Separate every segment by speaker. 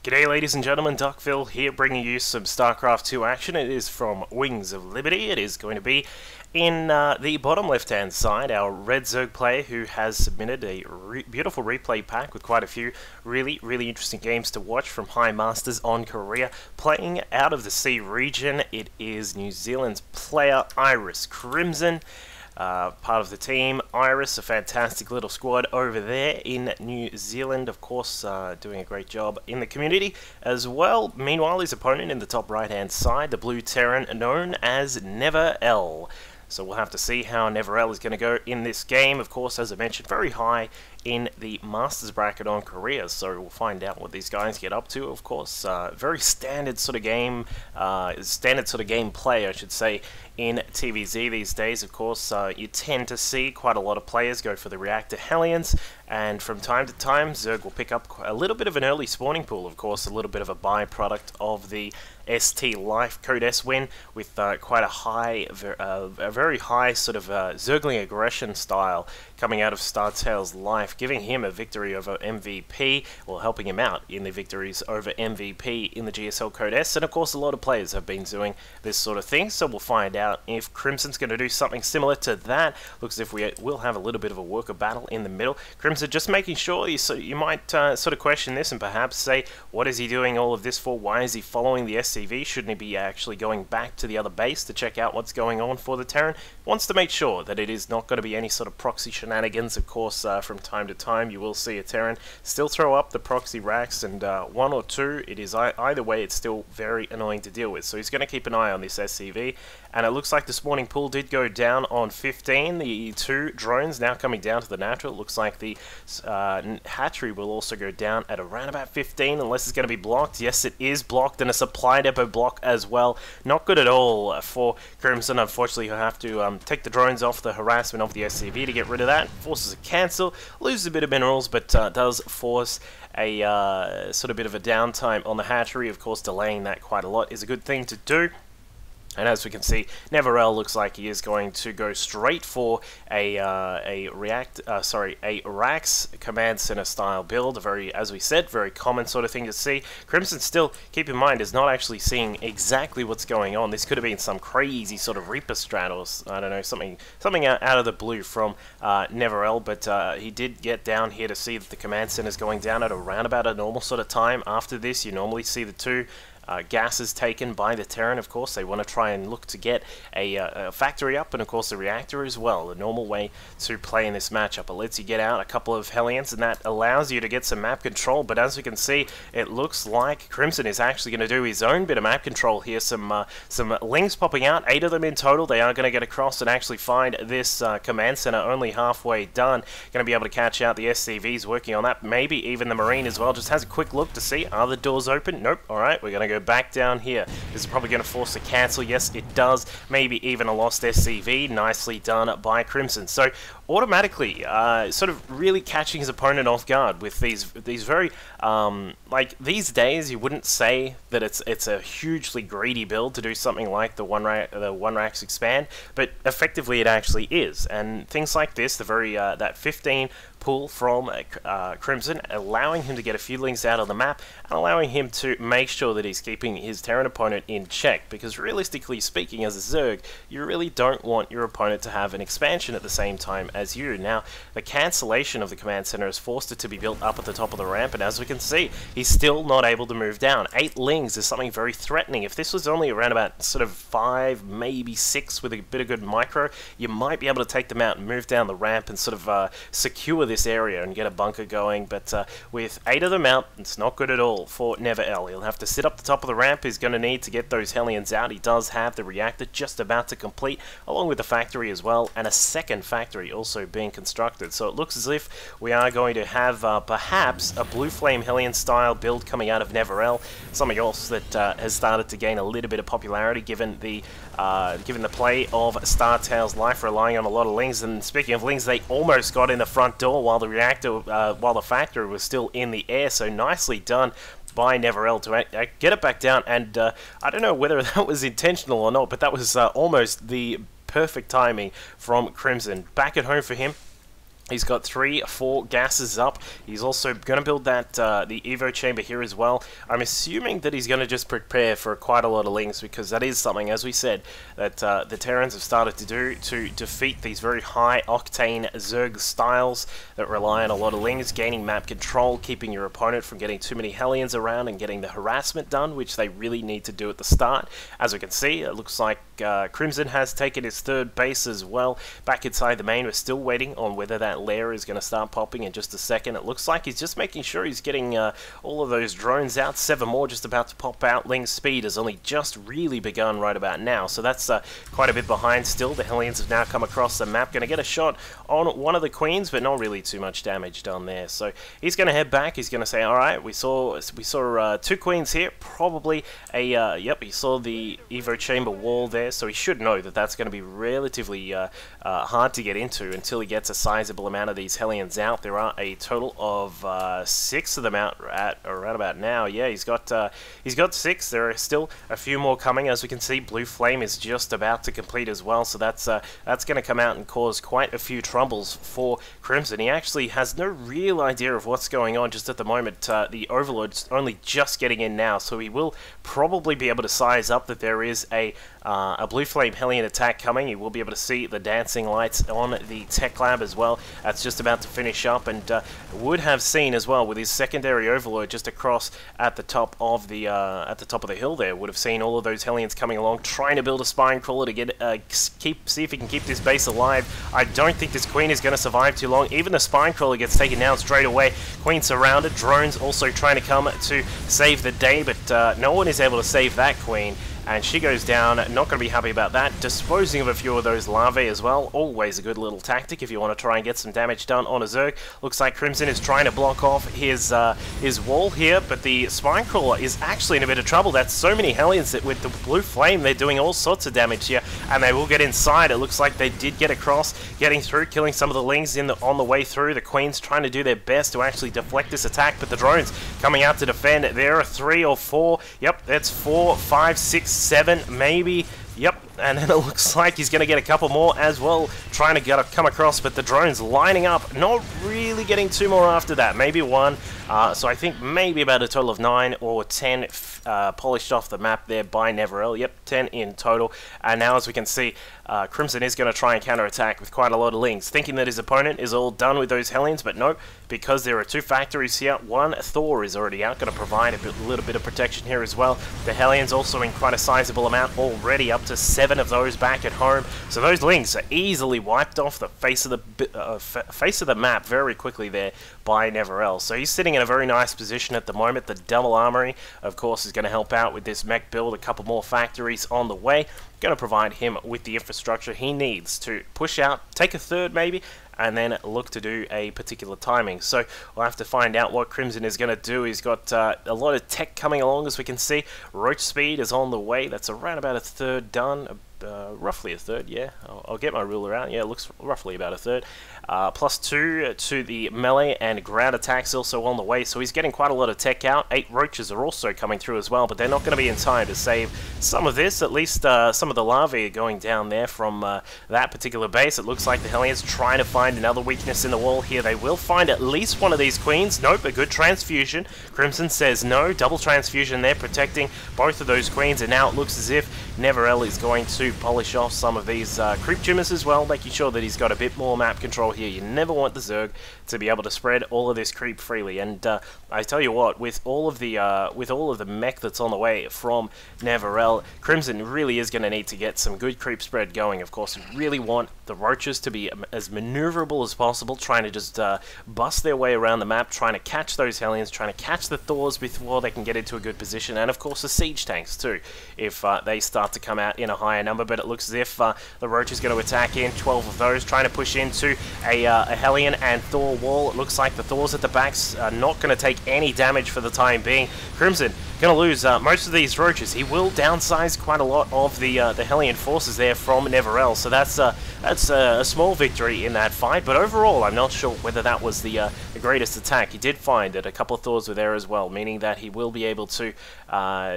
Speaker 1: G'day ladies and gentlemen, Duckville here bringing you some StarCraft 2 action. It is from Wings of Liberty. It is going to be in the bottom left hand side, our Red Zerg player who has submitted a beautiful replay pack with quite a few really interesting games to watch from High Masters on Korea. Playing out of the sea region, it is New Zealand's player IrisCrimson. Part of the team, Iris, a fantastic little squad over there in New Zealand, of course, doing a great job in the community as well. Meanwhile, his opponent in the top right-hand side, the blue Terran known as NeverL. So we'll have to see how NeverL is going to go in this game. Of course, as I mentioned, very high in the Masters bracket on Korea, so we'll find out what these guys get up to. Of course, very standard sort of game, gameplay, I should say, in TVZ these days. Of course, you tend to see quite a lot of players go for the Reactor Hellions, and from time to time, Zerg will pick up a little bit of an early spawning pool. Of course, a little bit of a byproduct of the ST Life Code S win, with quite a very high sort of Zergling aggression style coming out of StarTale's Life, giving him a victory over MVP, or helping him out in the victories over MVP in the GSL Code S. And of course, a lot of players have been doing this sort of thing, so we'll find out if Crimson's going to do something similar to that. Looks as if we will have a little bit of a worker battle in the middle. Crimson just making sure, you might sort of question this and perhaps say, what is he doing all of this for? Why is he following the SCV? Shouldn't he be actually going back to the other base to check out what's going on for the Terran? Wants to make sure that it is not going to be any sort of proxy shenanigans. Of course, from time to time you will see a Terran still throw up the proxy racks, and one or two, it is either way, it's still very annoying to deal with. So he's going to keep an eye on this SCV, and it looks like the spawning pool did go down on 15. The two drones now coming down to the natural. It looks like the hatchery will also go down at around about 15, unless it's going to be blocked. Yes, it is blocked, and a supply depot block as well. Not good at all for Crimson. Unfortunately, he'll have to take the drones off the harassment of the SCV to get rid of that. Forces a cancel, loses a bit of minerals, but does force a sort of bit of a downtime on the hatchery. Of course, delaying that quite a lot is a good thing to do. And as we can see, NeverL looks like he is going to go straight for a Rax Command Center style build. A very, as we said, very common sort of thing to see. Crimson still, keep in mind, is not actually seeing exactly what's going on. This could have been some crazy sort of Reaper strat, or I don't know, something out of the blue from NeverL, but he did get down here to see that the Command Center is going down at around about a normal sort of time. After this, you normally see the two gases taken by the Terran. Of course, they want to try and look to get a factory up, and of course the reactor as well. The normal way to play in this matchup. It lets you get out a couple of Hellions, and that allows you to get some map control. But as we can see, it looks like Crimson is actually going to do his own bit of map control here. Some Lings popping out, 8 of them in total. They are going to get across and actually find this command center only halfway done. Going to be able to catch out the SCVs working on that. Maybe even the Marine as well. Just has a quick look to see, are the doors open? Nope. Alright, we're going to go back down here. This is probably going to force a cancel. Yes, it does. Maybe even a lost SCV. Nicely done by Crimson. So automatically, sort of really catching his opponent off guard with these very like these days. You wouldn't say that it's a hugely greedy build to do something like the one racks expand, but effectively it actually is. And things like this, the very that 15 pull from Crimson, allowing him to get a few links out of the map and allowing him to make sure that he's keeping his Terran opponent in check, because realistically speaking, as a Zerg, you really don't want your opponent to have an expansion at the same time as you. Now, the cancellation of the command center has forced it to be built up at the top of the ramp, and as we can see, he's still not able to move down. 8 Lings is something very threatening. If this was only around about sort of 5, maybe 6 with a bit of good micro, you might be able to take them out and move down the ramp and sort of secure this area and get a bunker going. But with 8 of them out, it's not good at all for NeverL. He'll have to sit up the top of the ramp. He's going to need to get those Hellions out. He does have the reactor just about to complete, along with the factory as well, and a second factory also being constructed. So it looks as if we are going to have perhaps a Blue Flame Hellion style build coming out of NeverL. Something else that has started to gain a little bit of popularity given the play of StarTale's Life, relying on a lot of Lings. And speaking of Lings, they almost got in the front door while the factory was still in the air. So nicely done by NeverL to get it back down. And I don't know whether that was intentional or not, but that was almost the perfect timing from Crimson. Back at home for him. He's got 3-4 gases up. He's also going to build that the Evo chamber here as well. I'm assuming that he's going to just prepare for quite a lot of lings, because that is something, as we said, that the Terrans have started to do to defeat these very high octane Zerg styles that rely on a lot of lings, gaining map control, keeping your opponent from getting too many Hellions around and getting the harassment done, which they really need to do at the start. As we can see, it looks like Crimson has taken his third base as well. Back inside the main, we're still waiting on whether that lair is going to start popping in just a second. It looks like he's just making sure he's getting all of those drones out. 7 more just about to pop out. Ling's speed has only just really begun right about now, so that's quite a bit behind still. The Hellions have now come across the map, going to get a shot on one of the queens, but not really too much damage done there. So he's going to head back. He's going to say, alright, we saw 2 queens here, probably a, yep, he saw the Evo chamber wall there, so he should know that that's going to be relatively hard to get into until he gets a sizable amount of these Hellions out. There are a total of 6 of them out at around about now. Yeah, he's got 6. There are still a few more coming. As we can see, Blue Flame is just about to complete as well, so that's going to come out and cause quite a few troubles for Crimson. He actually has no real idea of what's going on just at the moment. The Overlord's only just getting in now, so he will probably be able to size up that there is a Blue Flame Hellion attack coming. He will be able to see the dancing lights on the Tech Lab as well. That's just about to finish up, and would have seen as well with his secondary Overlord just across at the top of the hill there. Would have seen all of those Hellions coming along, trying to build a spine crawler to get see if he can keep this base alive. I don't think this queen is going to survive too long. Even the spine crawler gets taken down straight away. Queen surrounded. Drones also trying to come to save the day, but no one is able to save that queen. And she goes down, not going to be happy about that. Disposing of a few of those larvae as well, always a good little tactic if you want to try and get some damage done on a Zerg. Looks like Crimson is trying to block off his wall here, but the Spine Crawler is actually in a bit of trouble. That's so many Hellions that with the Blue Flame, they're doing all sorts of damage here, and they will get inside. It looks like they did get across, getting through, killing some of the Lings on the way through. The Queen's trying to do their best to actually deflect this attack, but the drones coming out to defend. There are 3 or 4, yep, that's 4, 5, 6, 7, maybe, yep, and then it looks like he's going to get a couple more as well, trying to come across, but the drones lining up, not really getting 2 more after that, maybe 1, so I think maybe about a total of 9 or 10 polished off the map there by NeverL. Yep, 10 in total, and now as we can see, Crimson is going to try and counterattack with quite a lot of Lings, thinking that his opponent is all done with those Hellions, but no, because there are 2 factories here. 1 Thor is already out, going to provide a little bit of protection here as well. The Hellions also in quite a sizable amount already, up to 7 of those back at home, so those Lings are easily wiped off the face of the map very quickly there by NeverL. So he's sitting in a very nice position at the moment. The double armory, of course, is going to help out with this mech build. A couple more factories on the way, going to provide him with the infrastructure he needs to push out, take a third maybe, and then look to do a particular timing. So we'll have to find out what Crimson is going to do. He's got a lot of tech coming along, as we can see. Roach speed is on the way. That's around about a third done. Roughly a third, yeah. I'll get my ruler out. Yeah, it looks roughly about a third. +2 to the melee and ground attacks also on the way, so he's getting quite a lot of tech out. 8 roaches are also coming through as well, but they're not going to be in time to save some of this. At least some of the larvae are going down there from that particular base. It looks like the Hellions trying to find another weakness in the wall here. They will find at least one of these queens. Nope, a good transfusion. Crimson says no. Double transfusion there, protecting both of those queens, and now it looks as if NeverL is going to polish off some of these creep tumors as well, making sure that he's got a bit more map control here. You never want the Zerg to be able to spread all of this creep freely, and I tell you what, with all of the mech that's on the way from NeverL, Crimson really is going to need to get some good creep spread going. Of course, we really want the roaches to be as maneuverable as possible, trying to just bust their way around the map, trying to catch those Hellions, trying to catch the Thors before they can get into a good position, and of course the siege tanks too, if they start to come out in a higher number. But it looks as if the roach is going to attack in, 12 of those, trying to push into a Hellion and Thor wall. It looks like the Thors at the backs are not going to take any damage for the time being. Crimson going to lose most of these roaches. He will downsize quite a lot of the Hellion forces there from NeverL, so that's a small victory in that fight. But overall, I'm not sure whether that was the the greatest attack. He did find that a couple of Thors were there as well, meaning that he will be able to,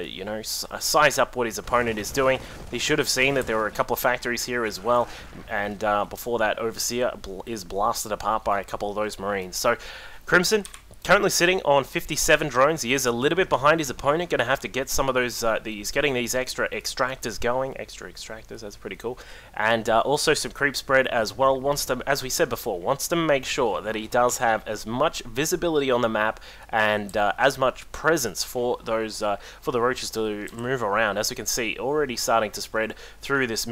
Speaker 1: you know, size up what his opponent is doing. He should have seen that there were a couple of factories here as well, and before that, Overseer is blasted apart by a couple of those Marines. So, Crimson currently sitting on 57 drones. He is a little bit behind his opponent. Going to have to get some of those, he's getting these extra extractors going. Extra extractors, that's pretty cool. And also some creep spread as well. Wants to, as we said before, wants to make sure that he does have as much visibility on the map and as much presence for those, for the roaches to move around. As we can see, already starting to spread through this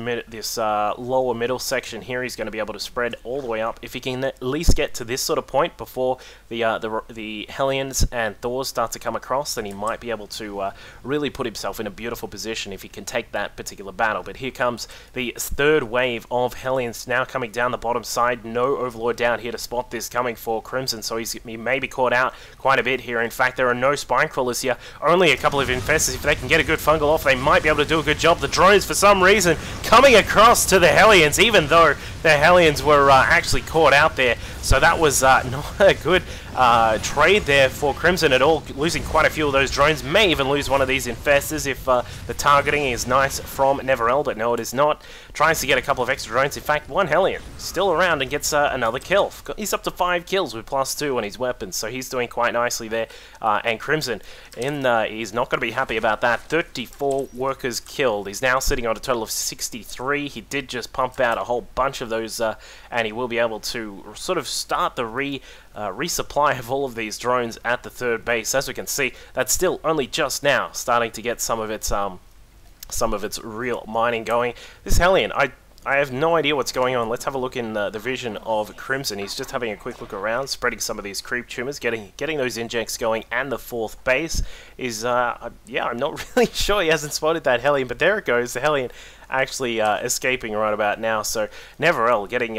Speaker 1: lower middle section here. He's going to be able to spread all the way up. If he can at least get to this sort of point before the Hellions and Thors start to come across, then he might be able to really put himself in a beautiful position if he can take that particular battle. But here comes the third wave of Hellions now coming down the bottom side. No Overlord down here to spot this coming for Crimson, so he may be caught out quite a bit here. In fact, there are no Spine Crawlers here, only a couple of Infestors. If they can get a good fungal off, they might be able to do a good job. The drones, for some reason, coming across to the Hellions, even though the Hellions were actually caught out there. So that was not a good trade there for Crimson at all, losing quite a few of those drones. May even lose one of these Infestors if the targeting is nice from NeverL, but no, it is not. Tries to get a couple of extra drones. In fact, one Hellion still around and gets another kill. He's up to 5 kills with +2 on his weapons, so he's doing quite nicely there. And Crimson, he's not going to be happy about that. 34 workers killed. He's now sitting on a total of 63. He did just pump out a whole bunch of those, and he will be able to sort of start the resupply of all of these drones at the third base. As we can see, that's still only just now starting to get some of its real mining going. This Hellion, I have no idea what's going on. Let's have a look in the vision of Crimson. He's just having a quick look around, spreading some of these creep tumors, getting those injects going, and the fourth base is, yeah, I'm not really sure. He hasn't spotted that Hellion, but there it goes. The Hellion actually escaping right about now. So NeverL getting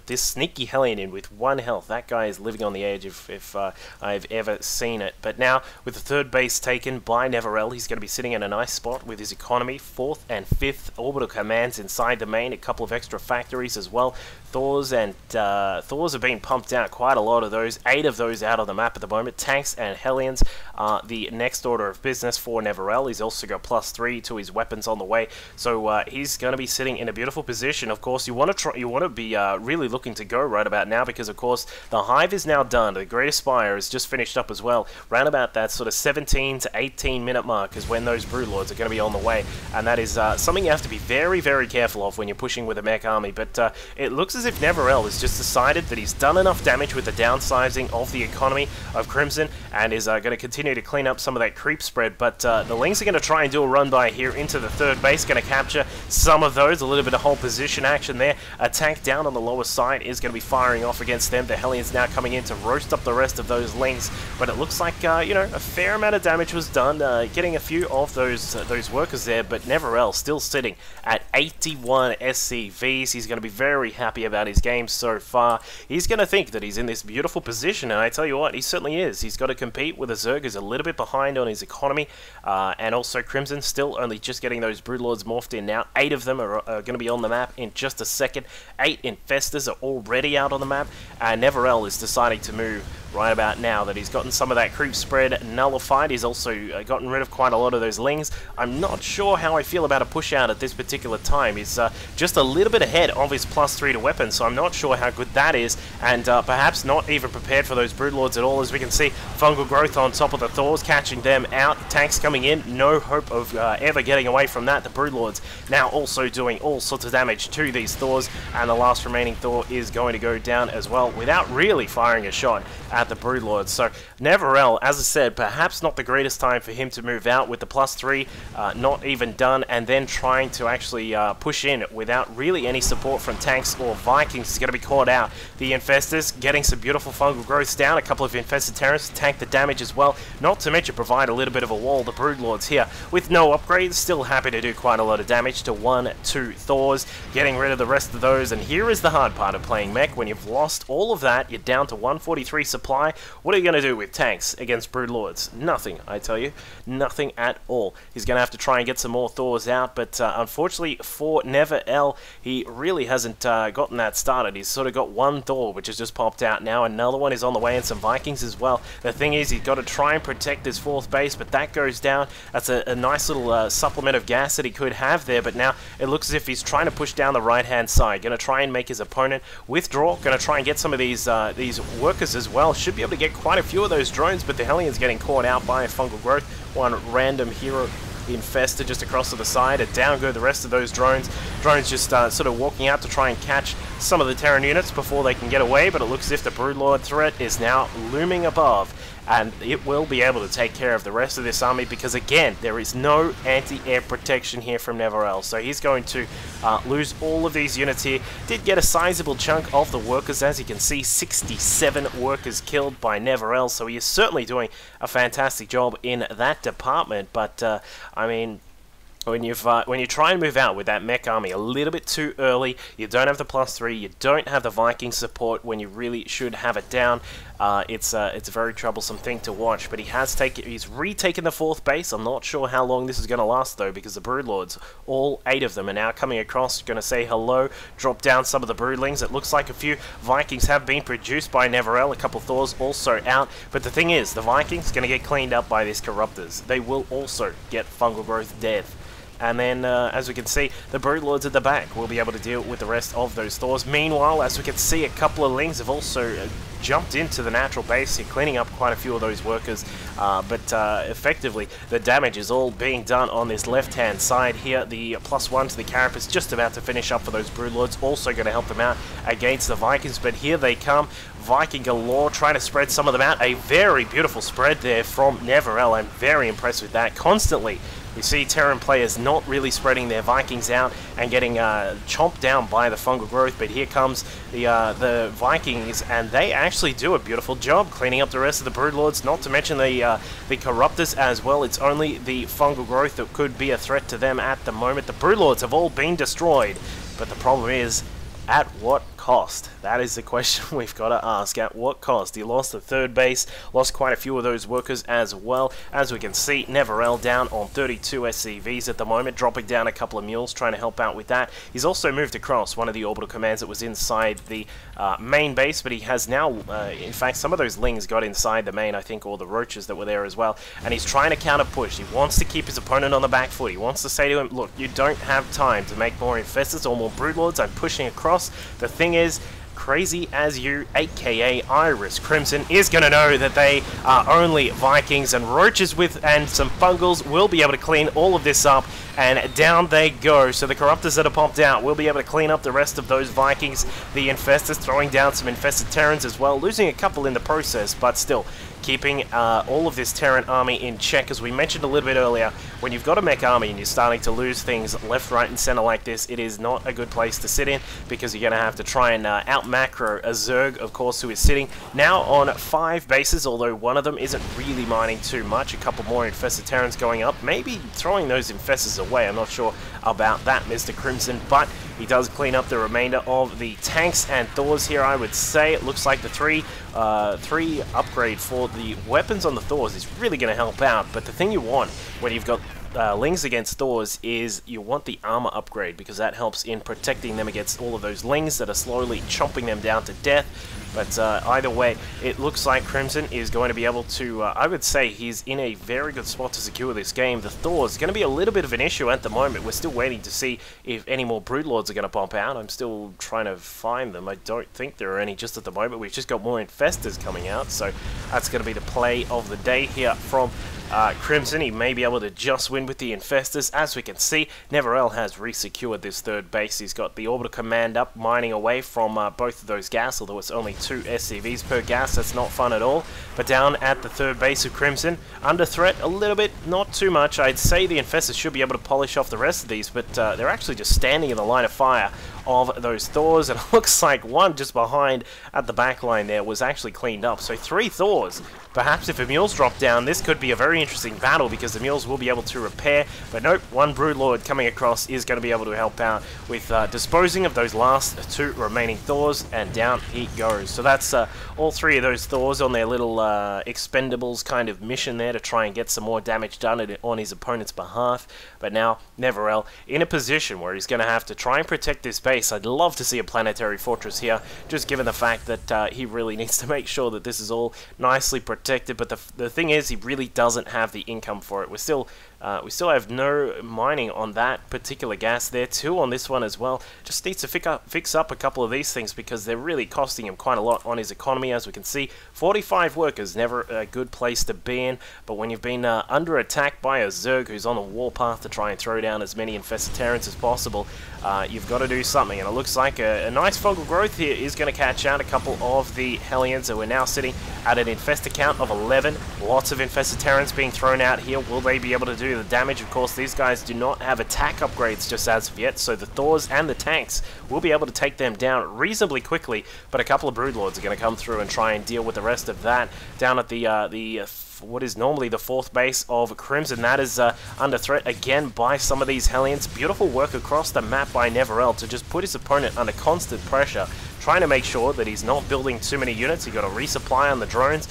Speaker 1: this sneaky Hellion in with 1 health. That guy is living on the edge if I've ever seen it. But now with the third base taken by NeverL, he's going to be sitting in a nice spot with his economy. 4th and 5th orbital commands inside the main. A couple of extra factories as well. Thors have been pumped out, quite a lot of those. 8 of those out on the map at the moment. Tanks and Hellions are the next order of business for NeverL. He's also got +3 to his weapons on the way, so he's going to be sitting in a beautiful position. Of course, you want to be really looking to go right about now, because of course the Hive is now done. The Great Aspire is just finished up as well. Round about that sort of 17 to 18 minute mark is when those Broodlords are going to be on the way, and that is something you have to be very, very careful of when you're pushing with a mech army. But it looks as if NeverL has just decided that he's done enough damage with the downsizing of the economy of Crimson, and is going to continue to clean up some of that creep spread. But the Lings are going to try and do a run by here into the third base, going to capture some of those. A little bit of whole position action there. A tank down on the lower side is going to be firing off against them. The Hellions now coming in to roast up the rest of those Lings, but it looks like you know, a fair amount of damage was done, getting a few of those workers there. But NeverL still sitting at 81 SCVs. He's going to be very happy about his game so far. He's going to think that he's in this beautiful position, and I tell you what, he certainly is. He's got to compete with a Zerg who's a little bit behind on his economy, and also Crimson still only just getting those Broodlords morphed in now. 8 of them are going to be on the map in just a second. 8 Infestors are already out on the map, and NeverL is deciding to move right about now that he's gotten some of that creep spread nullified. He's also gotten rid of quite a lot of those Lings. I'm not sure how I feel about a push out at this particular time. He's just a little bit ahead of his +3 to weapons, so I'm not sure how good that is, and perhaps not even prepared for those Broodlords at all. As we can see, fungal growth on top of the Thors, catching them out. Tanks coming in, no hope of ever getting away from that. The Broodlords now also doing all sorts of damage to these Thors, and the last remaining Thor is going to go down as well without really firing a shot at the Broodlords. So NeverL, as I said, perhaps not the greatest time for him to move out with the +3 not even done, and then trying to actually push in without really any support from tanks or Vikings. Is going to be caught out. The Infestors getting some beautiful fungal growths down, a couple of Infested Terrorists to tank the damage as well, not to mention provide a little bit of a wall. The Broodlords here with no upgrades, still happy to do quite a lot of damage to 1, 2 Thors, getting rid of the rest of those. And here is the hard part of playing mech. When you've lost all of that, you're down to 143 supply. supply. What are you going to do with tanks against Broodlords? Nothing, I tell you. Nothing at all. He's going to have to try and get some more Thors out, but unfortunately for NeverL, he really hasn't gotten that started. He's sort of got one Thor, which has just popped out now. Another one is on the way, and some Vikings as well. The thing is, he's got to try and protect this fourth base, but that goes down. That's a nice little supplement of gas that he could have there, but now it looks as if he's trying to push down the right-hand side. Going to try and make his opponent withdraw. Going to try and get some of these workers as well. Should be able to get quite a few of those drones, but the Hellions getting caught out by a fungal growth. One random hero infested just across to the side, and down go the rest of those drones. Drones just sort of walking out to try and catch some of the Terran units before they can get away, but it looks as if the Broodlord threat is now looming above, and it will be able to take care of the rest of this army because, again, there is no anti-air protection here from NeverL, so he's going to lose all of these units here. Did get a sizable chunk of the workers, as you can see, 67 workers killed by NeverL, so he is certainly doing a fantastic job in that department, but, I mean, when you try and move out with that mech army a little bit too early, you don't have the +3, you don't have the Viking support when you really should have it down. It's a very troublesome thing to watch. But he's retaken the fourth base. I'm not sure how long this is going to last though, because the Broodlords, all 8 of them, are now coming across, going to say hello, drop down some of the Broodlings. It looks like a few Vikings have been produced by NeverL. A couple Thors also out. But the thing is, the Vikings going to get cleaned up by these Corruptors. They will also get fungal growth death. And then, as we can see, the Broodlords at the back will be able to deal with the rest of those Thors. Meanwhile, as we can see, a couple of Lings have also jumped into the natural base here, cleaning up quite a few of those workers. But effectively, the damage is all being done on this left-hand side here. The +1 to the Carapace just about to finish up for those Broodlords, also going to help them out against the Vikings. But here they come. Viking galore, trying to spread some of them out. A very beautiful spread there from NeverL. I'm very impressed with that. Constantly, we see Terran players not really spreading their Vikings out and getting chomped down by the fungal growth, but here comes the Vikings, and they actually do a beautiful job cleaning up the rest of the Broodlords, not to mention the Corruptors as well. It's only the fungal growth that could be a threat to them at the moment. The Broodlords have all been destroyed, but the problem is, at what cost? That is the question we've got to ask. At what cost? He lost the third base, lost quite a few of those workers as well. As we can see, NeverL down on 32 SCVs at the moment, dropping down a couple of mules, trying to help out with that. He's also moved across one of the orbital commands that was inside the main base, but he has now, in fact, some of those Lings got inside the main, I think, or the Roaches that were there as well, and he's trying to counter push. He wants to keep his opponent on the back foot. He wants to say to him, look, you don't have time to make more Infestors or more Broodlords. I'm pushing across. The thing is, Crazy as You, aka IrisCrimson, is going to know that they are only Vikings, and Roaches and some Fungals will be able to clean all of this up, and down they go. So the Corruptors that are popped out will be able to clean up the rest of those Vikings. The Infestors throwing down some infested Terrans as well, losing a couple in the process, but still keeping all of this Terran army in check. As we mentioned a little bit earlier, when you've got a mech army and you're starting to lose things left, right, and center like this, it is not a good place to sit in, because you're going to have to try and out-macro a Zerg, of course, who is sitting now on 5 bases, although one of them isn't really mining too much. A couple more infested Terrans going up, maybe throwing those infestors away. I'm not sure about that, Mr. Crimson, but he does clean up the remainder of the tanks and Thors here, I would say. It looks like the 3 upgrade for the weapons on the Thors is really going to help out, but the thing you want when you've got Lings against Thors is you want the armor upgrade, because that helps in protecting them against all of those Lings that are slowly chomping them down to death. But either way, it looks like Crimson is going to be able to, I would say he's in a very good spot to secure this game. The Thors is going to be a little bit of an issue at the moment. We're still waiting to see if any more Broodlords are going to pop out. I'm still trying to find them. I don't think there are any just at the moment. We've just got more Infestors coming out, so that's going to be the play of the day here from Crimson. He may be able to just win with the Infestors. As we can see, NeverL has re-secured this third base. He's got the orbital command up, mining away from both of those gas, although it's only 2 SCVs per gas. That's not fun at all. But down at the third base of Crimson, under threat a little bit, not too much. I'd say the Infestors should be able to polish off the rest of these, but they're actually just standing in the line of fire of those Thors, and it looks like one just behind at the back line there was actually cleaned up. So 3 Thors. Perhaps if the mules drop down, this could be a very interesting battle because the mules will be able to repair. But nope, one Broodlord coming across is going to be able to help out with disposing of those last 2 remaining Thors, and down he goes. So that's all 3 of those Thors on their little expendables kind of mission there to try and get some more damage done on his opponent's behalf. But now NeverL in a position where he's going to have to try and protect this base. I'd love to see a planetary fortress here, just given the fact that he really needs to make sure that this is all nicely protected. But the thing is, he really doesn't have the income for it. We still have no mining on that particular gas there. 2 on this one as well. Just needs to fix up a couple of these things because they're really costing him quite a lot on his economy. As we can see, 45 workers, never a good place to be in. But when you've been under attack by a Zerg who's on the warpath to try and throw down as many infested Terrans as possible, you've got to do something. And it looks like a nice fungal growth here is going to catch out a couple of the Hellions. So we're now sitting at an infested count of 11. Lots of infested Terrans being thrown out here. Will they be able to do the damage? Of course, these guys do not have attack upgrades just as of yet, so the Thors and the tanks will be able to take them down reasonably quickly, but a couple of Broodlords are going to come through and try and deal with the rest of that. Down at the what is normally the 4th base of Crimson, that is under threat again by some of these Hellions. Beautiful work across the map by NeverL to just put his opponent under constant pressure, trying to make sure that he's not building too many units. He got a resupply on the drones.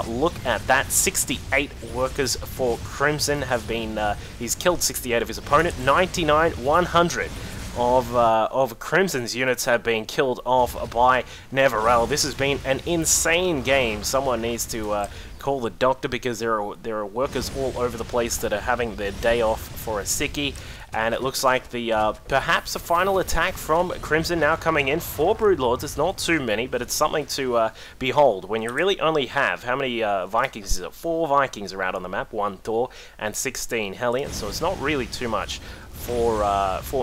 Speaker 1: Look at that, 68 workers for Crimson have been, he's killed 68 of his opponent, 99, 100 of Crimson's units have been killed off by NeverL. This has been an insane game. Someone needs to call the doctor because there are workers all over the place that are having their day off for a sickie. And it looks like the perhaps a final attack from Crimson now coming in. 4 Broodlords. It's not too many, but it's something to behold when you really only have, how many Vikings is it? 4 Vikings are out on the map, 1 Thor and 16 Hellions. So it's not really too much for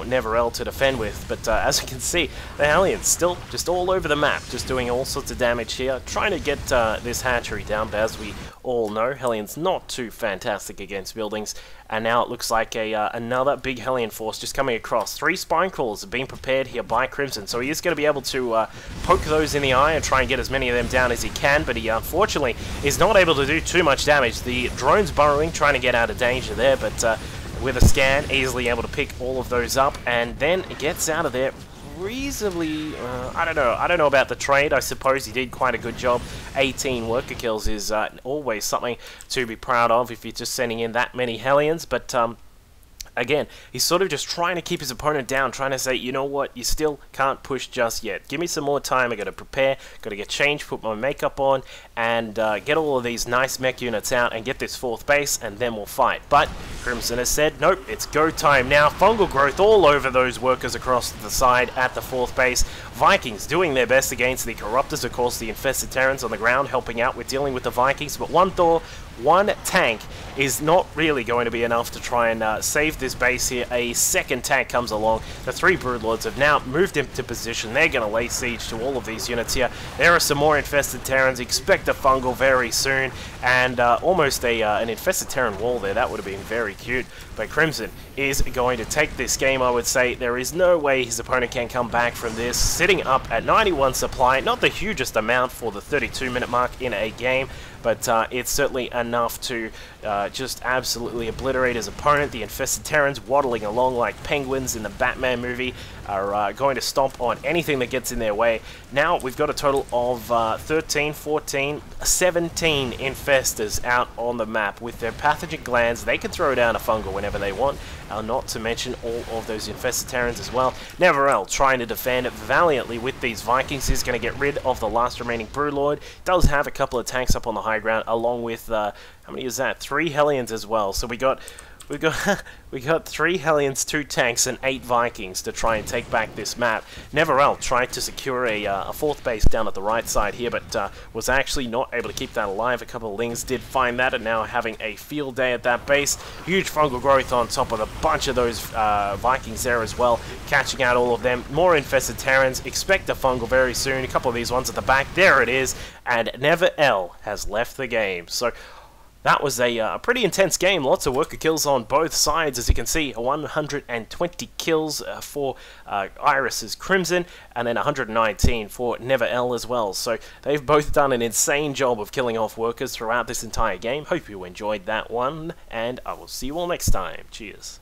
Speaker 1: NeverL to defend with, but as you can see, the Hellions still just all over the map, just doing all sorts of damage here, trying to get this hatchery down, but as we all know, Hellions not too fantastic against buildings, and now it looks like another big Hellion force just coming across. 3 spine crawlers have been prepared here by Crimson, so he is going to be able to poke those in the eye and try and get as many of them down as he can, but he unfortunately is not able to do too much damage. The drone's burrowing, trying to get out of danger there, but with a scan, easily able to pick all of those up, and then gets out of there reasonably, I don't know about the trade. I suppose he did quite a good job. 18 worker kills is always something to be proud of if you're just sending in that many Hellions, but again, he's sort of just trying to keep his opponent down, trying to say, you know what, you still can't push just yet. Give me some more time. I got to prepare, got to get changed, put my makeup on, and get all of these nice mech units out and get this 4th base, and then we'll fight. But Crimson has said, nope, it's go time now. Fungal growth all over those workers across the side at the 4th base. Vikings doing their best against the Corruptors, of course, the infested Terrans on the ground, helping out with dealing with the Vikings, but 1 Thor, 1 tank is not really going to be enough to try and save this base here. A 2nd tank comes along. The 3 Broodlords have now moved into position. They're going to lay siege to all of these units here. There are some more infested Terrans. Expect a fungal very soon, and almost an infested Terran wall there. That would have been very cute. But Crimson is going to take this game, I would say. There is no way his opponent can come back from this. Sitting up at 91 supply, not the hugest amount for the 32-minute mark in a game, but it's certainly enough to just absolutely obliterate his opponent. The infested Terrans waddling along like penguins in the Batman movie are going to stomp on anything that gets in their way. Now we've got a total of 13, 14, 17 infestors out on the map. With their pathogen glands, they can throw down a fungal whenever they want, not to mention all of those infested Terrans as well. NeverL trying to defend valiantly with these Vikings. He's going to get rid of the last remaining Broodlord. Does have a couple of tanks up on the high ground, along with, how many is that? 3 Hellions as well. So we got 3 Hellions, 2 tanks, and 8 Vikings to try and take back this map. NeverL tried to secure a 4th base down at the right side here, but was actually not able to keep that alive. A couple of Lings did find that, and now having a field day at that base. Huge fungal growth on top of a bunch of those Vikings there as well, catching out all of them. More infested Terrans. Expect a fungal very soon. A couple of these ones at the back. There it is, and NeverL has left the game. So That was a pretty intense game, lots of worker kills on both sides, as you can see, 120 kills for IrisCrimson, and then 119 for NeverL as well. So they've both done an insane job of killing off workers throughout this entire game. Hope you enjoyed that one, and I will see you all next time. Cheers.